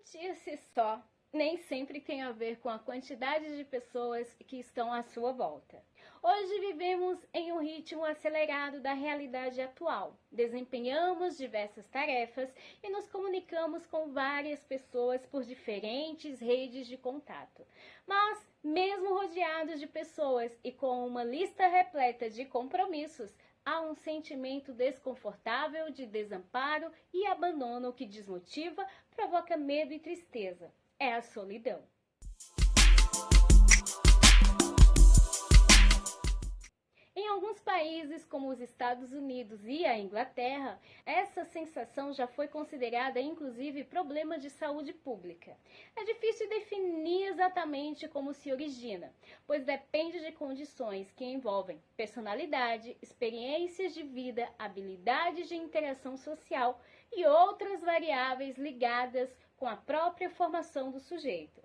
Sentir-se só nem sempre tem a ver com a quantidade de pessoas que estão à sua volta. Hoje vivemos em um ritmo acelerado da realidade atual. Desempenhamos diversas tarefas e nos comunicamos com várias pessoas por diferentes redes de contato. Mas, mesmo rodeados de pessoas e com uma lista repleta de compromissos, há um sentimento desconfortável de desamparo e abandono que desmotiva, provoca medo e tristeza. É a solidão. Em alguns países, como os Estados Unidos e a Inglaterra, essa sensação já foi considerada inclusive problema de saúde pública. É difícil definir exatamente como se origina, pois depende de condições que envolvem personalidade, experiências de vida, habilidades de interação social e outras variáveis ligadas com a própria formação do sujeito.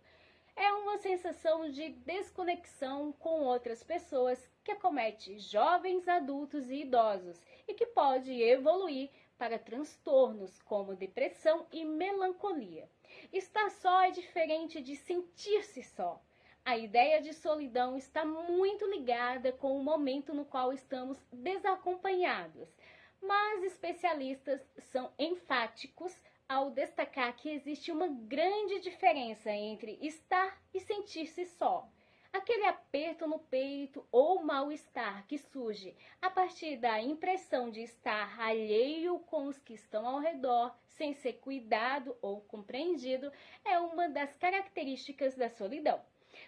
É uma sensação de desconexão com outras pessoas que acomete jovens, adultos e idosos e que pode evoluir para transtornos como depressão e melancolia. Estar só é diferente de sentir-se só. A ideia de solidão está muito ligada com o momento no qual estamos desacompanhados, mas especialistas são enfáticos ao destacar que existe uma grande diferença entre estar e sentir-se só. Aquele aperto no peito ou mal-estar que surge a partir da impressão de estar alheio com os que estão ao redor, sem ser cuidado ou compreendido, é uma das características da solidão.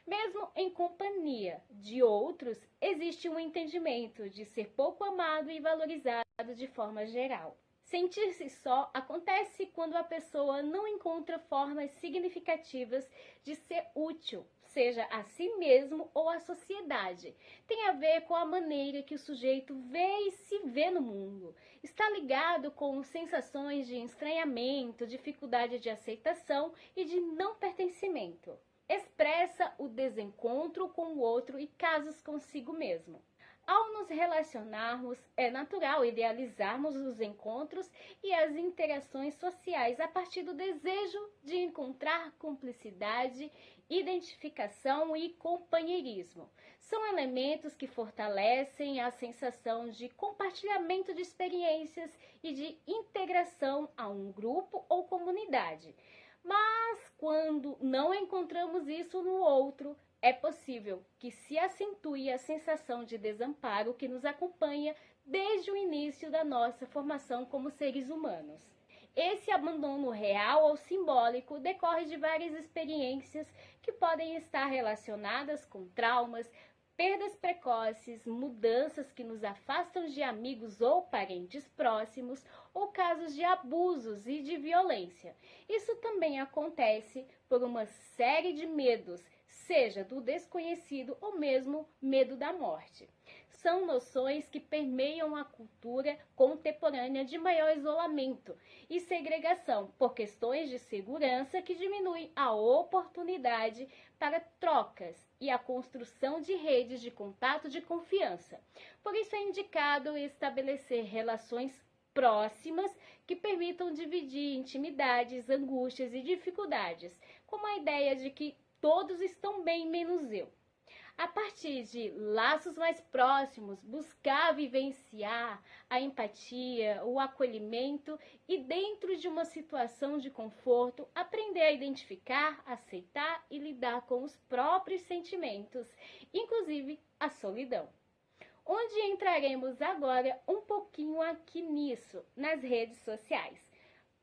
Mesmo em companhia de outros, existe um entendimento de ser pouco amado e valorizado de forma geral. Sentir-se só acontece quando a pessoa não encontra formas significativas de ser útil, seja a si mesmo ou à sociedade. Tem a ver com a maneira que o sujeito vê e se vê no mundo. Está ligado com sensações de estranhamento, dificuldade de aceitação e de não pertencimento. Expressa o desencontro com o outro e casos consigo mesmo. Ao nos relacionarmos, é natural idealizarmos os encontros e as interações sociais a partir do desejo de encontrar cumplicidade, identificação e companheirismo. São elementos que fortalecem a sensação de compartilhamento de experiências e de integração a um grupo ou comunidade. Mas quando não encontramos isso no outro, é possível que se acentue a sensação de desamparo que nos acompanha desde o início da nossa formação como seres humanos. Esse abandono real ou simbólico decorre de várias experiências que podem estar relacionadas com traumas, perdas precoces, mudanças que nos afastam de amigos ou parentes próximos, ou casos de abusos e de violência. Isso também acontece por uma série de medos, seja do desconhecido ou mesmo medo da morte. São noções que permeiam a cultura contemporânea de maior isolamento e segregação por questões de segurança que diminuem a oportunidade para trocas e a construção de redes de contato de confiança. Por isso é indicado estabelecer relações próximas que permitam dividir intimidades, angústias e dificuldades, com a ideia de que todos estão bem, menos eu. A partir de laços mais próximos, buscar vivenciar a empatia, o acolhimento e, dentro de uma situação de conforto, aprender a identificar, aceitar e lidar com os próprios sentimentos, inclusive a solidão. Onde entraremos agora um pouquinho aqui nisso, nas redes sociais.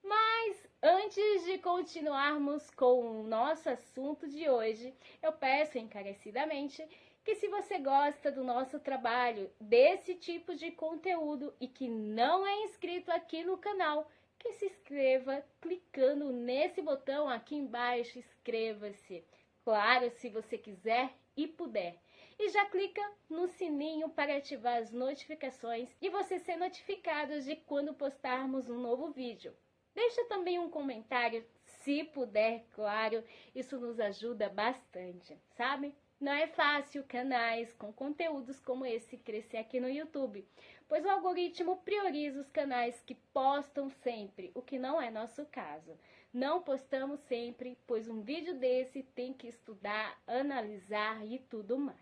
Mas antes de continuarmos com o nosso assunto de hoje, eu peço encarecidamente que, se você gosta do nosso trabalho, desse tipo de conteúdo e que não é inscrito aqui no canal, que se inscreva clicando nesse botão aqui embaixo, inscreva-se. Claro, se você quiser e puder. E já clica no sininho para ativar as notificações e você ser notificado de quando postarmos um novo vídeo. Deixa também um comentário, se puder, claro, isso nos ajuda bastante, sabe? Não é fácil canais com conteúdos como esse crescer aqui no YouTube, pois o algoritmo prioriza os canais que postam sempre, o que não é nosso caso. Não postamos sempre, pois um vídeo desse tem que estudar, analisar e tudo mais.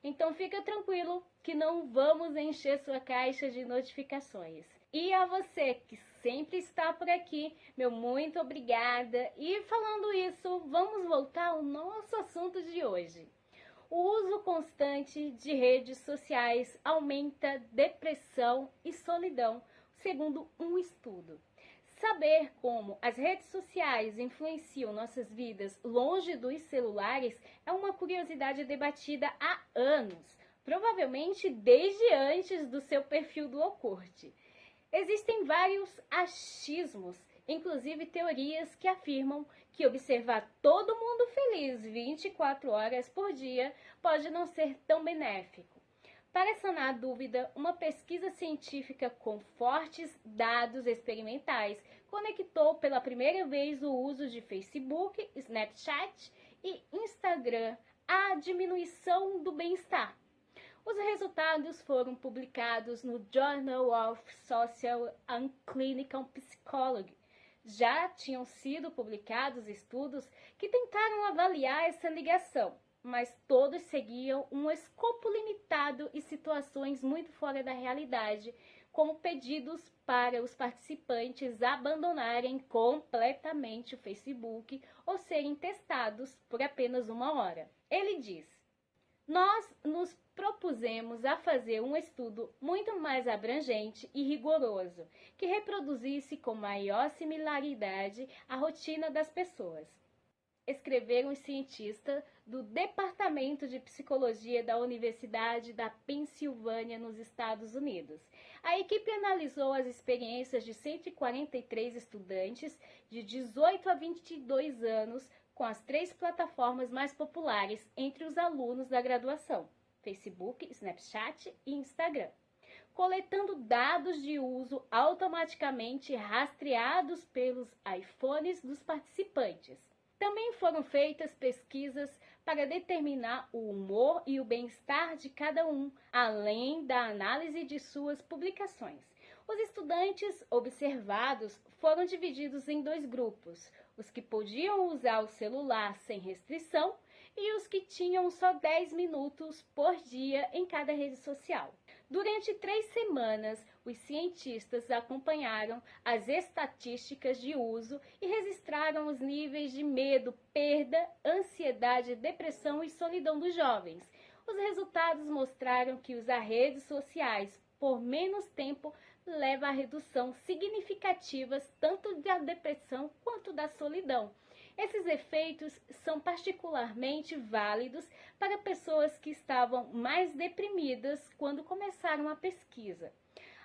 Então fica tranquilo que não vamos encher sua caixa de notificações. E a você que sempre está por aqui, meu muito obrigada. E falando isso, vamos voltar ao nosso assunto de hoje. O uso constante de redes sociais aumenta depressão e solidão, segundo um estudo. Saber como as redes sociais influenciam nossas vidas longe dos celulares é uma curiosidade debatida há anos, provavelmente desde antes do seu perfil do Orkut. Existem vários achismos, inclusive teorias que afirmam que observar todo mundo feliz 24 horas por dia pode não ser tão benéfico. Para sanar a dúvida, uma pesquisa científica com fortes dados experimentais conectou pela primeira vez o uso de Facebook, Snapchat e Instagram à diminuição do bem-estar. Os resultados foram publicados no Journal of Social and Clinical Psychology. Já tinham sido publicados estudos que tentaram avaliar essa ligação, mas todos seguiam um escopo limitado e situações muito fora da realidade, como pedidos para os participantes abandonarem completamente o Facebook ou serem testados por apenas 1 hora. Ele diz: nós nos propusemos a fazer um estudo muito mais abrangente e rigoroso, que reproduzisse com maior similaridade a rotina das pessoas. Escreveram os cientistas do Departamento de Psicologia da Universidade da Pensilvânia, nos Estados Unidos. A equipe analisou as experiências de 143 estudantes de 18 a 22 anos com as 3 plataformas mais populares entre os alunos da graduação: Facebook, Snapchat e Instagram, coletando dados de uso automaticamente rastreados pelos iPhones dos participantes. Também foram feitas pesquisas para determinar o humor e o bem-estar de cada um, além da análise de suas publicações. Os estudantes observados foram divididos em 2 grupos: os que podiam usar o celular sem restrição e os que tinham só 10 minutos por dia em cada rede social. Durante 3 semanas, os cientistas acompanharam as estatísticas de uso e registraram os níveis de medo, perda, ansiedade, depressão e solidão dos jovens. Os resultados mostraram que usar redes sociais por menos tempo leva a redução significativas tanto da depressão quanto da solidão. Esses efeitos são particularmente válidos para pessoas que estavam mais deprimidas quando começaram a pesquisa.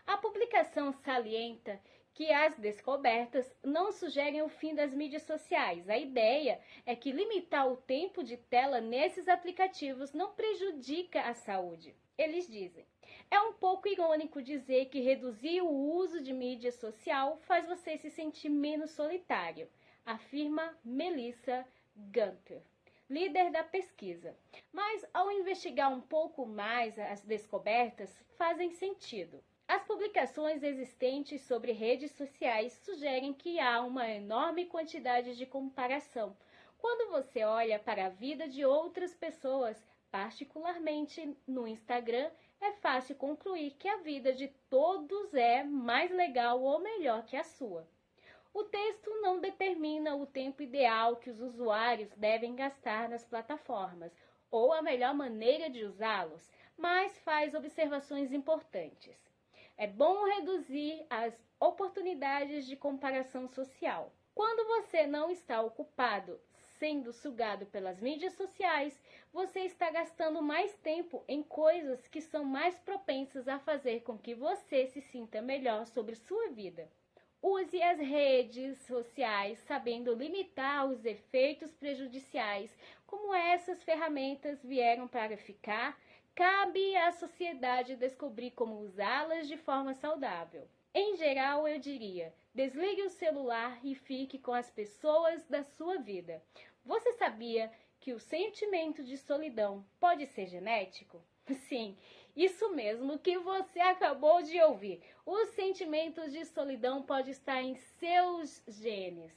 A publicação salienta que as descobertas não sugerem o fim das mídias sociais. A ideia é que limitar o tempo de tela nesses aplicativos não prejudica a saúde. Eles dizem: é um pouco irônico dizer que reduzir o uso de mídia social faz você se sentir menos solitário, afirma Melissa Gunter, líder da pesquisa. Mas ao investigar um pouco mais, as descobertas fazem sentido. As publicações existentes sobre redes sociais sugerem que há uma enorme quantidade de comparação. Quando você olha para a vida de outras pessoas, particularmente no Instagram, é fácil concluir que a vida de todos é mais legal ou melhor que a sua. O texto não determina o tempo ideal que os usuários devem gastar nas plataformas ou a melhor maneira de usá-los, mas faz observações importantes. É bom reduzir as oportunidades de comparação social. Quando você não está ocupado sendo sugado pelas mídias sociais, você está gastando mais tempo em coisas que são mais propensas a fazer com que você se sinta melhor sobre sua vida. Use as redes sociais sabendo limitar os efeitos prejudiciais. Como essas ferramentas vieram para ficar, cabe à sociedade descobrir como usá-las de forma saudável. Em geral, eu diria: desligue o celular e fique com as pessoas da sua vida. Você sabia que o sentimento de solidão pode ser genético? Sim, isso mesmo que você acabou de ouvir. O sentimento de solidão pode estar em seus genes.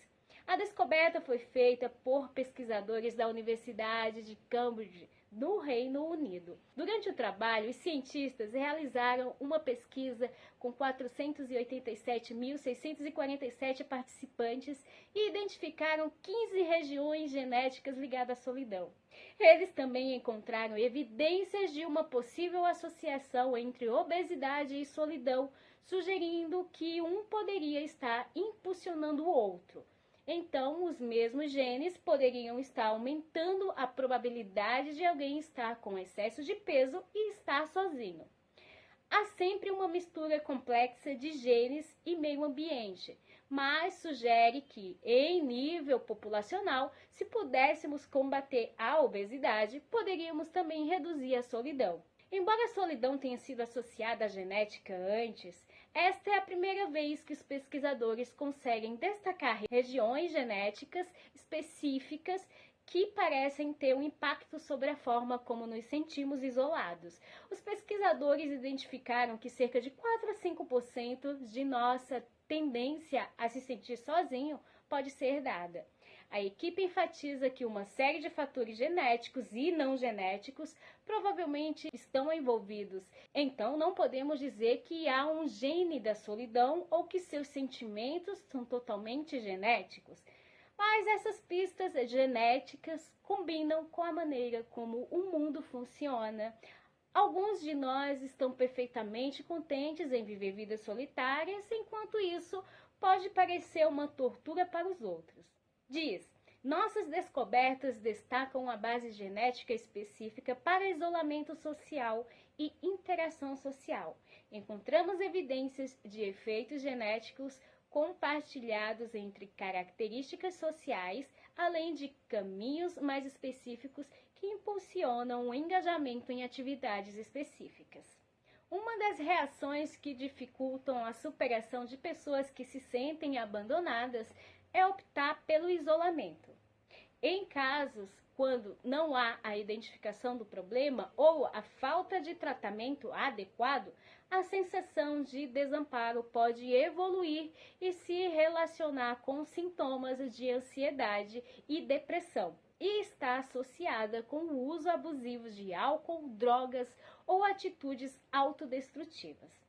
A descoberta foi feita por pesquisadores da Universidade de Cambridge, no Reino Unido. Durante o trabalho, os cientistas realizaram uma pesquisa com 487.647 participantes e identificaram 15 regiões genéticas ligadas à solidão. Eles também encontraram evidências de uma possível associação entre obesidade e solidão, sugerindo que um poderia estar impulsionando o outro. Então, os mesmos genes poderiam estar aumentando a probabilidade de alguém estar com excesso de peso e estar sozinho. Há sempre uma mistura complexa de genes e meio ambiente, mas sugere que, em nível populacional, se pudéssemos combater a obesidade, poderíamos também reduzir a solidão. Embora a solidão tenha sido associada à genética antes, esta é a primeira vez que os pesquisadores conseguem destacar regiões genéticas específicas que parecem ter um impacto sobre a forma como nos sentimos isolados. Os pesquisadores identificaram que cerca de 4 a 5% de nossa tendência a se sentir sozinho pode ser herdada. A equipe enfatiza que uma série de fatores genéticos e não genéticos provavelmente estão envolvidos. Então, não podemos dizer que há um gene da solidão ou que seus sentimentos são totalmente genéticos. Mas essas pistas genéticas combinam com a maneira como o mundo funciona. Alguns de nós estão perfeitamente contentes em viver vidas solitárias, enquanto isso pode parecer uma tortura para os outros. Diz: nossas descobertas destacam a base genética específica para isolamento social e interação social. Encontramos evidências de efeitos genéticos compartilhados entre características sociais, além de caminhos mais específicos que impulsionam o engajamento em atividades específicas. Uma das reações que dificultam a superação de pessoas que se sentem abandonadas é optar pelo isolamento. Em casos quando não há a identificação do problema ou a falta de tratamento adequado, a sensação de desamparo pode evoluir e se relacionar com sintomas de ansiedade e depressão, e está associada com o uso abusivo de álcool, drogas ou atitudes autodestrutivas.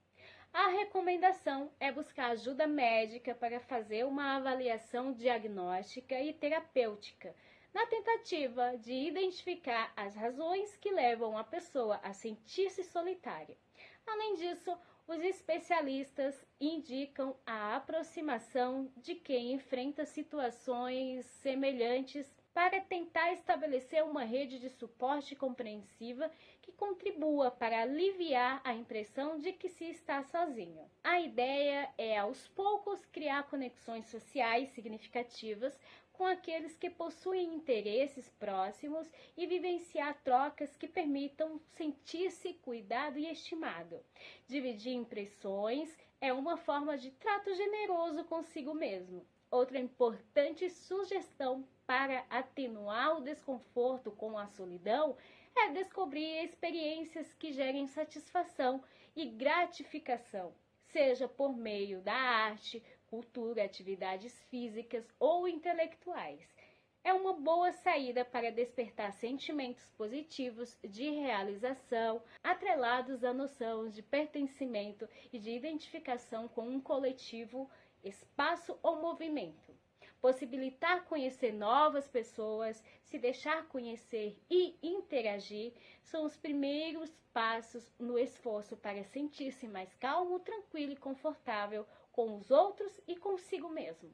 A recomendação é buscar ajuda médica para fazer uma avaliação diagnóstica e terapêutica, na tentativa de identificar as razões que levam a pessoa a sentir-se solitária. Além disso, os especialistas indicam a aproximação de quem enfrenta situações semelhantes para tentar estabelecer uma rede de suporte compreensiva que contribua para aliviar a impressão de que se está sozinho. A ideia é, aos poucos, criar conexões sociais significativas com aqueles que possuem interesses próximos e vivenciar trocas que permitam sentir-se cuidado e estimado. Dividir impressões é uma forma de trato generoso consigo mesmo. Outra importante sugestão para atenuar o desconforto com a solidão é descobrir experiências que gerem satisfação e gratificação, seja por meio da arte, cultura, atividades físicas ou intelectuais. É uma boa saída para despertar sentimentos positivos de realização, atrelados à noção de pertencimento e de identificação com um coletivo, espaço ou movimento. Possibilitar conhecer novas pessoas, se deixar conhecer e interagir são os primeiros passos no esforço para sentir-se mais calmo, tranquilo e confortável com os outros e consigo mesmo.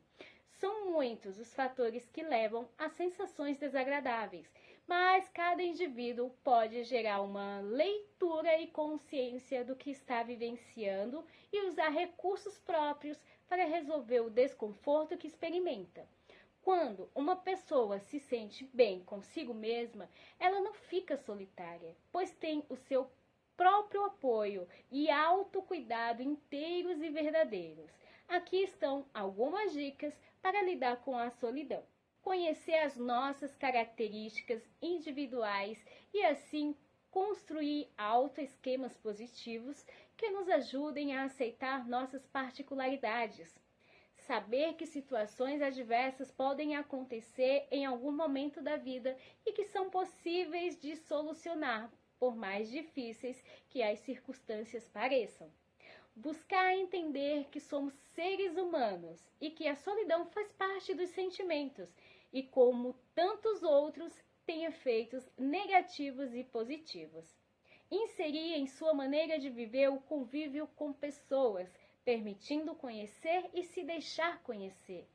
São muitos os fatores que levam a sensações desagradáveis, mas cada indivíduo pode gerar uma leitura e consciência do que está vivenciando e usar recursos próprios para resolver o desconforto que experimenta. Quando uma pessoa se sente bem consigo mesma, ela não fica solitária, pois tem o seu próprio apoio e autocuidado inteiros e verdadeiros. Aqui estão algumas dicas para lidar com a solidão. Conhecer as nossas características individuais e assim construir autoesquemas positivos que nos ajudem a aceitar nossas particularidades. saber que situações adversas podem acontecer em algum momento da vida e que são possíveis de solucionar, por mais difíceis que as circunstâncias pareçam. Buscar entender que somos seres humanos e que a solidão faz parte dos sentimentos e, como tantos outros, tem efeitos negativos e positivos. Inserir em sua maneira de viver o convívio com pessoas, permitindo conhecer e se deixar conhecer.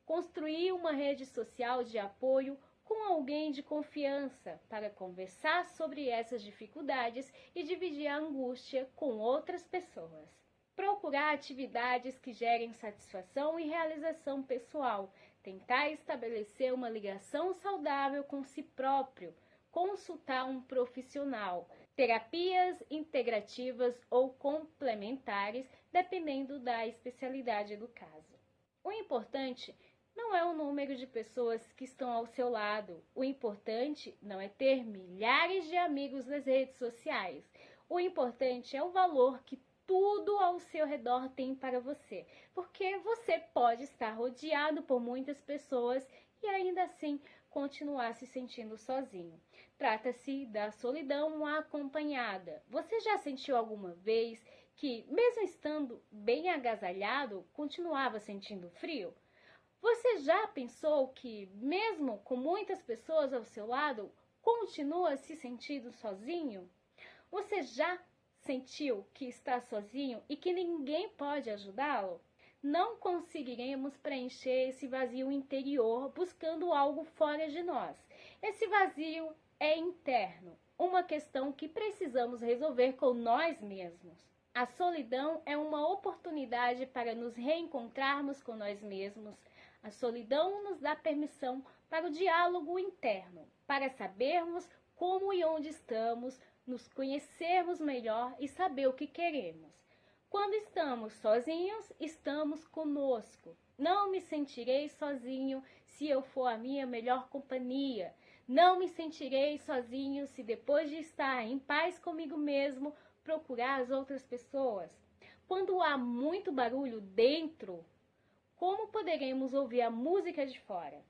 Construir uma rede social de apoio com alguém de confiança para conversar sobre essas dificuldades e dividir a angústia com outras pessoas. Procurar atividades que gerem satisfação e realização pessoal. Tentar estabelecer uma ligação saudável com si próprio. Consultar um profissional. Terapias integrativas ou complementares, dependendo da especialidade do caso. O importante não é o número de pessoas que estão ao seu lado. O importante não é ter milhares de amigos nas redes sociais. O importante é o valor que tudo ao seu redor tem para você, porque você pode estar rodeado por muitas pessoas e ainda assim continuar se sentindo sozinho. Trata-se da solidão acompanhada. Você já sentiu alguma vez que, mesmo estando bem agasalhado, continuava sentindo frio? Você já pensou que, mesmo com muitas pessoas ao seu lado, continua se sentindo sozinho? Você já sentiu que está sozinho e que ninguém pode ajudá-lo? Não conseguiremos preencher esse vazio interior buscando algo fora de nós. Esse vazio é interno, uma questão que precisamos resolver com nós mesmos. A solidão é uma oportunidade para nos reencontrarmos com nós mesmos. A solidão nos dá permissão para o diálogo interno, para sabermos como e onde estamos, nos conhecermos melhor e saber o que queremos. Quando estamos sozinhos, estamos conosco. Não me sentirei sozinho se eu for a minha melhor companhia. Não me sentirei sozinho se depois de estar em paz comigo mesmo, procurar as outras pessoas. Quando há muito barulho dentro, como poderemos ouvir a música de fora?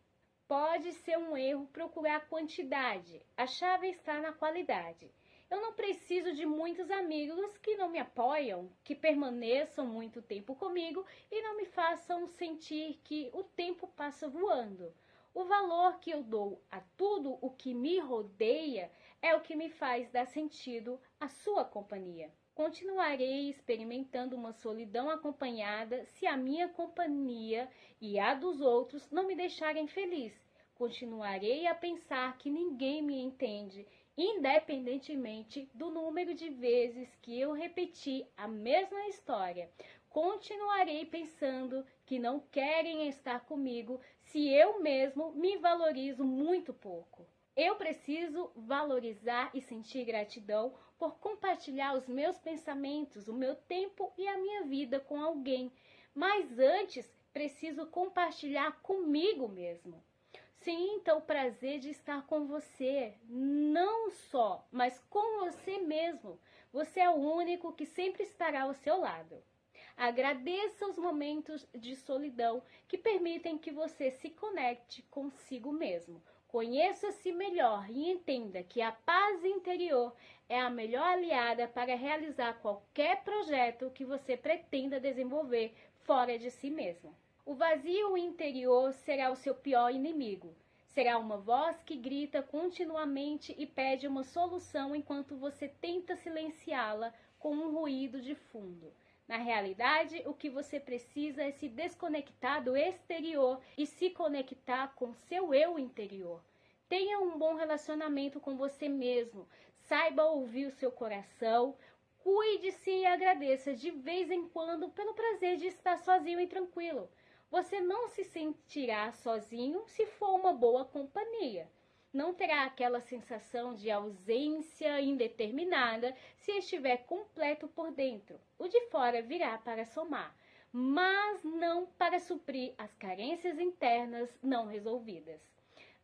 Pode ser um erro procurar quantidade. A chave está na qualidade. Eu não preciso de muitos amigos que não me apoiam, que permaneçam muito tempo comigo e não me façam sentir que o tempo passa voando. O valor que eu dou a tudo o que me rodeia é o que me faz dar sentido à sua companhia. Continuarei experimentando uma solidão acompanhada se a minha companhia e a dos outros não me deixarem feliz. Continuarei a pensar que ninguém me entende, independentemente do número de vezes que eu repeti a mesma história. Continuarei pensando que não querem estar comigo se eu mesmo me valorizo muito pouco. Eu preciso valorizar e sentir gratidão por compartilhar os meus pensamentos, o meu tempo e a minha vida com alguém. Mas antes, preciso compartilhar comigo mesmo. Sinta o prazer de estar com você, não só, mas com você mesmo. Você é o único que sempre estará ao seu lado. Agradeça os momentos de solidão que permitem que você se conecte consigo mesmo. Conheça-se melhor e entenda que a paz interior é a melhor aliada para realizar qualquer projeto que você pretenda desenvolver fora de si mesmo. O vazio interior será o seu pior inimigo. Será uma voz que grita continuamente e pede uma solução enquanto você tenta silenciá-la com um ruído de fundo. Na realidade, o que você precisa é se desconectar do exterior e se conectar com seu eu interior. Tenha um bom relacionamento com você mesmo. Saiba ouvir o seu coração. Cuide-se e agradeça de vez em quando pelo prazer de estar sozinho e tranquilo. Você não se sentirá sozinho se for uma boa companhia. Não terá aquela sensação de ausência indeterminada se estiver completo por dentro. O de fora virá para somar, mas não para suprir as carências internas não resolvidas.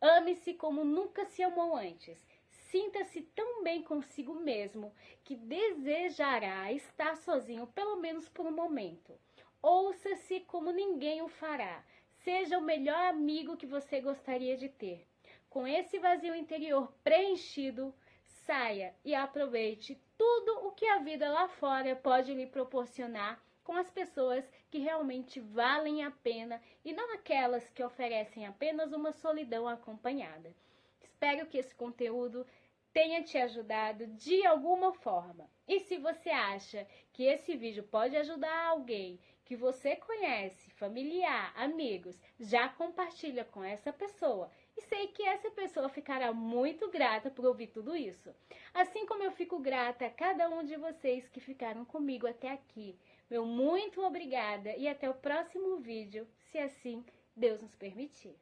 Ame-se como nunca se amou antes. Sinta-se tão bem consigo mesmo que desejará estar sozinho pelo menos por um momento. Ouça-se como ninguém o fará. Seja o melhor amigo que você gostaria de ter. Com esse vazio interior preenchido, saia e aproveite tudo o que a vida lá fora pode lhe proporcionar com as pessoas que realmente valem a pena e não aquelas que oferecem apenas uma solidão acompanhada. Espero que esse conteúdo tenha te ajudado de alguma forma. E se você acha que esse vídeo pode ajudar alguém que você conhece, familiar, amigos, já compartilha com essa pessoa. E sei que essa pessoa ficará muito grata por ouvir tudo isso. Assim como eu fico grata a cada um de vocês que ficaram comigo até aqui. Meu muito obrigada e até o próximo vídeo, se assim Deus nos permitir.